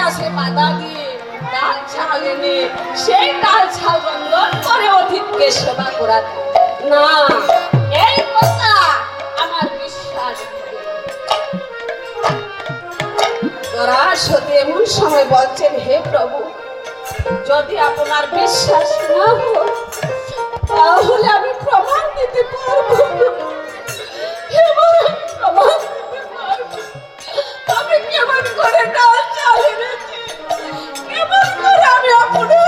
কাছে বাধা দিয়ে ডাল ছাল এনে সেই ডাল ছাল রন্ধন করে অতিথিকে সেবা করাতে, না এই কথা আমার বিশ্বাস নেই। তোরা সত্যি এমন সময় বলছেন, হে প্রভু, যদি আপনার বিশ্বাস না হয় তাহলে আমি প্রমাণ দিতে পারবো। আমি কেমন করে ডাল চাল এনেছি, কেমন করে আমি আপনার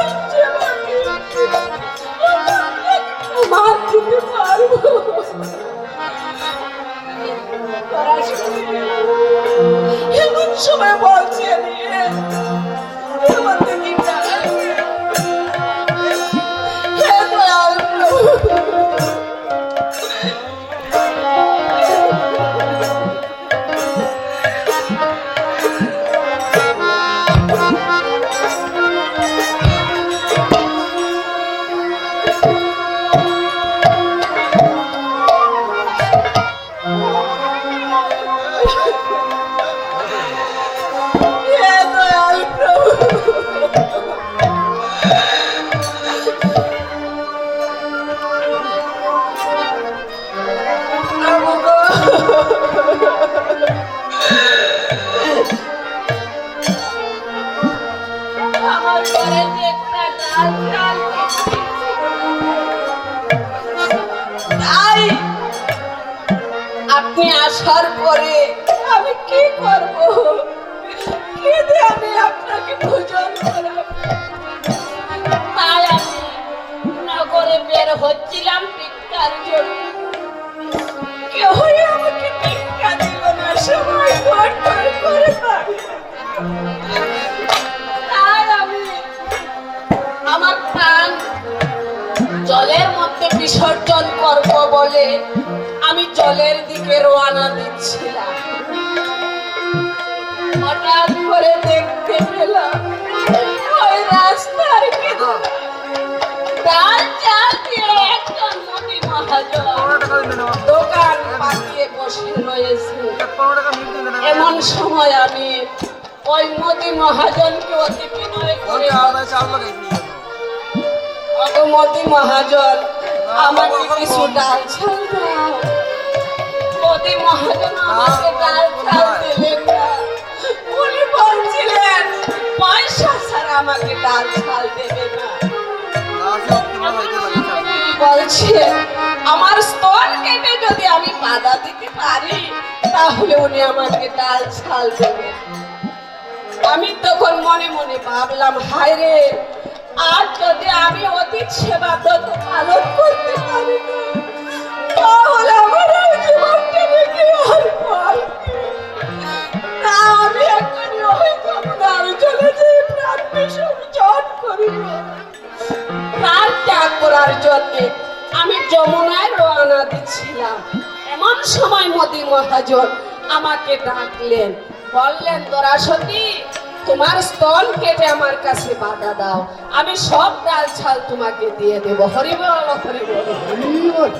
প্রমাণ দিতে পারবো। এমন সময় বলছেন আপনি আসার পরে আমি কি করব? কি দিয়ে আমি আপনাকে ভোজন করাবো? তাই আমি নগরে বের হচ্ছিলাম ভিক্ষার জন্য, কেউই আমাকে ভিক্ষা দিল না, সবাই ভোট করে তাই আমি আমার প্রাণ জলের মধ্যে বিসর্জন করব বলে আমি জলের দিকে রওনা দিচ্ছিলাম। হঠাৎ করে দেখতে পেলাম ওই রাস্তার ডাল চাল দিয়ে একজন মোদি মহাজন দোকান পাতিয়ে বসে রয়েছে। এমন সময় আমি ওই মোদি মহাজনকে অতি বিনয় করে, মোদি মহাজন আমাকে কিছু ডাল ছাল দাও। মোদি মহাজন আমাকে ডাল ছাল দিলেন না, উনি বলছিলেন পয়সা ছাড়া আমাকে ডাল ছাল দেবে না। বলছেন আমার স্তন কেটে যদি আমি বাধা দিতে পারি তাহলে উনি আমাকে ডাল ছাল দেবেন। আমি তখন মনে মনে ভাবলাম, হায় রে, আর যদি আমি অতীত সেবা ব্রত পালন করতে পারি তাহলে আমার জীবনটা রেখে আর পাই না। আমি এখনই ওই যমুনার জলে যে প্রাণ বিসর্জন করিব। প্রাণ ত্যাগ করার জন্য আমি যমুনায় রওনা দিচ্ছিলাম। এমন সময় মোদি মহাজন আমাকে ডাকলেন, বললেন, তোরা সতী, তোমার স্তন কেটে আমার কাছে বাধা দাও, আমি সব ডাল ছাল তোমাকে দিয়ে দেব। হরি বল, হরি বল।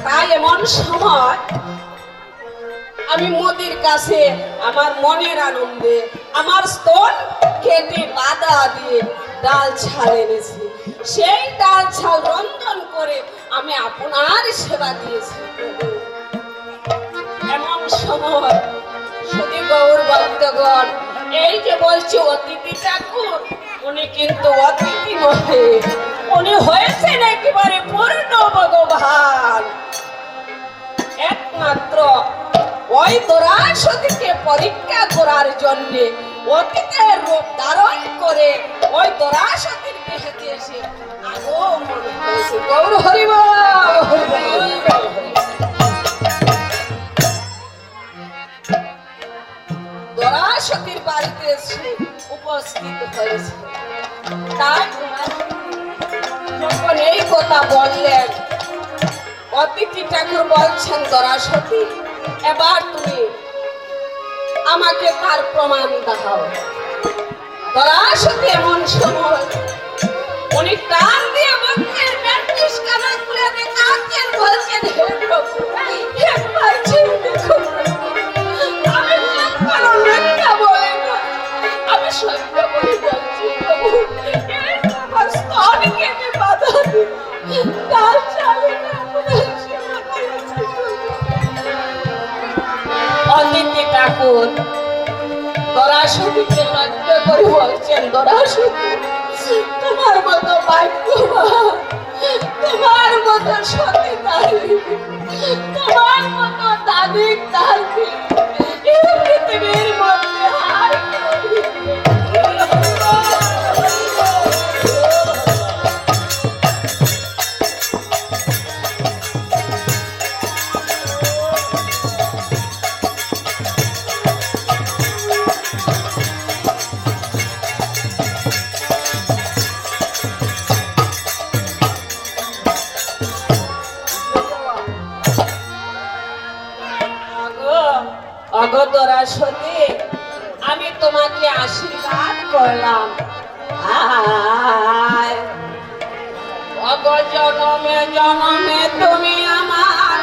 তাই এমন সময় আমি মোদির কাছে আমার মনের আনন্দে আমার স্তন কেটে বাধা দিয়ে ডাল ছাল এনেছি। সেই ডাল ছাল রন্ধন করে আমি আপনার সেবা দিয়েছি। এমন সময় শুধু গৌর ভক্তগণ, এই যে বলছি অতিথি ঠাকুর, উনি কিন্তু অতিথি নহে, উনি হয়েছেন একেবারে পূর্ণ ভগবান। একমাত্র ওই দরাসতিকে পরীক্ষা করার জন্য অতীতের রূপ ধারণ করে ওই দরাসতির গৃহেতে এসে আগমন করেছে। গৌর হরি বল, হরি বল। দরাসতির বাড়িতে এসে উপস্থিত হয়েছে। তাই যখন এই কথা বললেন, অতিথি ঠাকুর বলছেন, দরাসতী, এবার তুমি আমাকে তার প্রমাণ দাও। দরাসতী এমন সময় উনি কান দিয়ে বলছেন, ব্যাপটিস্ট কানা খুলে দেখাচ্ছেন, বলছেন, হে প্রভু, একবার চেয়ে দেখো, আমি কোনো মিথ্যা বলি না, সত্য করে বলছি প্রভু, আমার স্তন কেটে বাধা দিন, তার চালে না আপনার সেবা করেছি প্রভু। অদিতি ঠাকুর দরাসতিকে লক্ষ্য করে বলছেন, দরাসতি তোমার মতো ভাগ্যবান, তোমার মতো সতী নারী, তোমার মতো দাদিক দাদি এই পৃথিবীর মধ্যে আর কেউ নেই। অগদরাসতী, আমি তোমাকে আশীর্বাদ করলাম। অগ জনমে জনমে তুমি আমার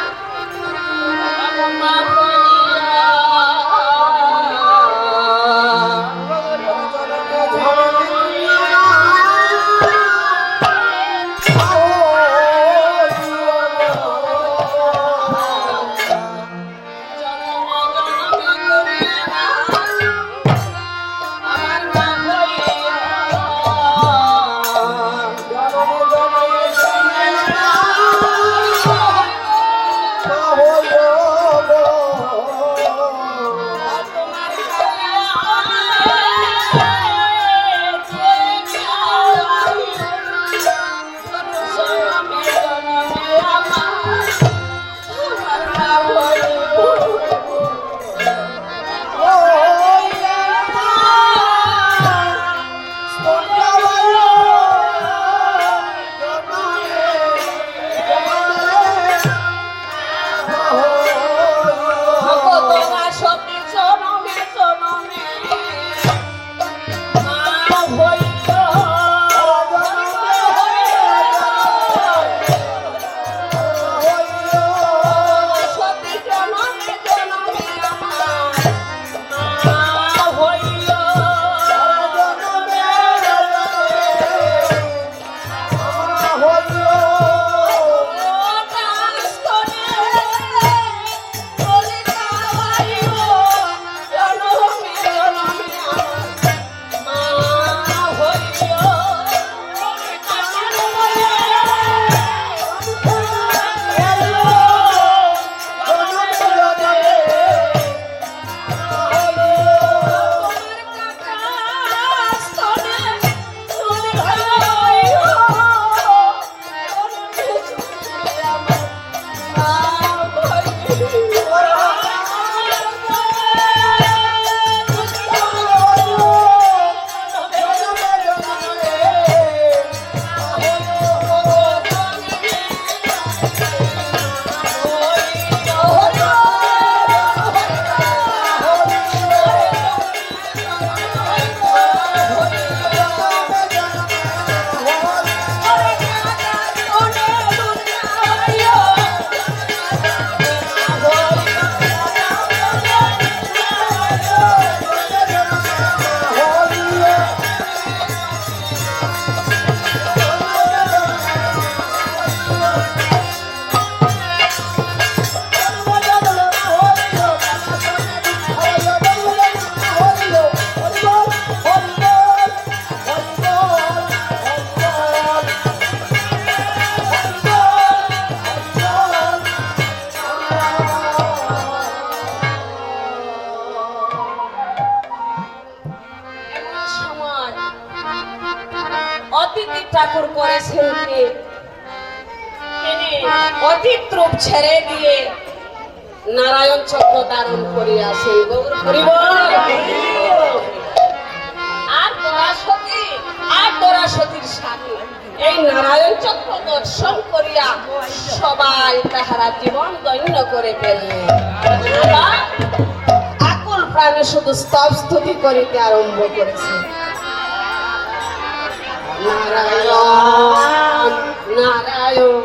ঠাকুর করেছেন কি তিনি অতীত রূপ ছেড়ে দিয়ে নারায়ণ চক্র ধারণ করিয়াছেন। গৌর হরিবল। আর দরাসতীর সাথে এই নারায়ণ চক্র দর্শন করিয়া সবাই তাহারা জীবন ধন্য করে ফেললেন। আকুল প্রাণে শুধু স্তব স্তুতি করিতে আরম্ভ করেছে। নারায়ণ নারায়ণ